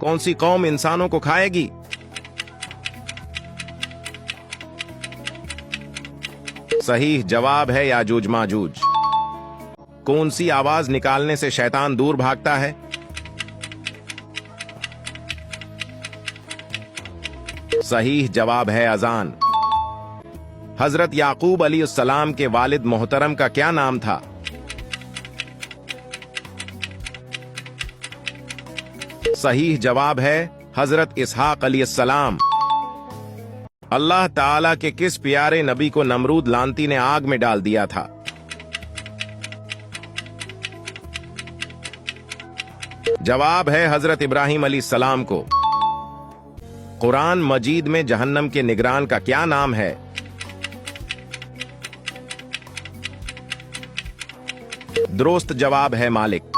कौन सी कौम इंसानों को खाएगी? सही जवाब है याजूज माजूज। कौन सी आवाज निकालने से शैतान दूर भागता है? सही जवाब है अजान। हजरत याकूब अलैहिस्सलाम के वालिद मोहतरम का क्या नाम था? सही जवाब है हजरत इसहाक अलैहिस्सलाम। अल्लाह ताला के किस प्यारे नबी को नमरूद लानती ने आग में डाल दिया था? जवाब है हजरत इब्राहिम अलैहिस्सलाम को। कुरान मजीद में जहन्नम के निगरान का क्या नाम है? दुरुस्त जवाब है मालिक।